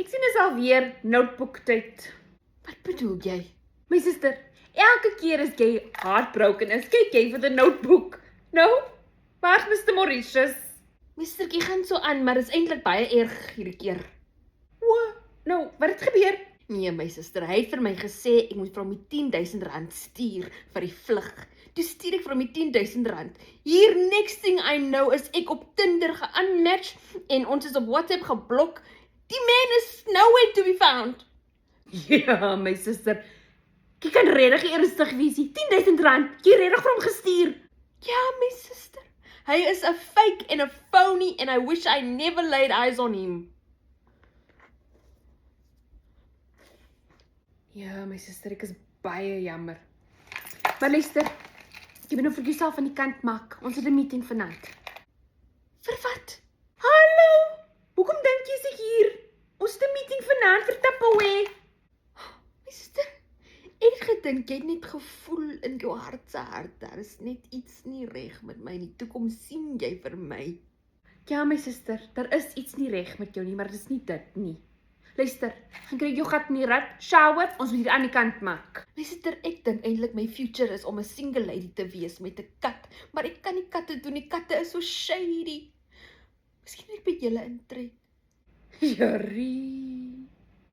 Ek sien is alweer notebook tyd. Wat bedoel jy? My suster, elke keer as jy heartbroken is, kyk jy vir die notebook. Nou, waar's Mr. Mauritius? My sustertjie gaan so aan, maar is eintlik baie erg hierdie keer. O, nou, wat het gebeur? Nee, my suster, hy het vir my gesê ek moet vir hom die 10.000 rand stuur vir die vlug. Toe stuur ek vir hom die 10.000 rand. Hier, next thing I know, is ek op Tinder ge-unmatched en ons is op WhatsApp geblok. Die man is nowhere to be found. Ja, my suster, jy kan regtig ernstig wees. 10.000 rand, jy regtig vir hom gestuur. Ja, my suster. Hy is 'n fake en 'n phony and I wish I never laid eyes on him. Ja, my suster, ek is baie jammer. Maar luister, jy moet nou vir jouself aan die kant maak. Ons het 'n meeting vanaand. Vir wat? Hallo, hoekom dink jy is ek hier? Ons het 'n meeting vanaand vir Tupperware. My suster, ek het gedink jy het net gevoel in jou hart se hart, daar is net iets nie reg met my nie. Toe kom sien jy vir my. Ja, my suster, daar is iets nie reg met jou nie, maar dit is nie dit nie. Luister, gaan kry jou gat in die rat, shower, ons moet hier aan die kant maak. My suster, ek dink eintlik my future is om 'n single lady te wees met 'n kat, maar ek kan nie katte doen, die katte is so shady. Miskien moet ek by julle intrek. Jari.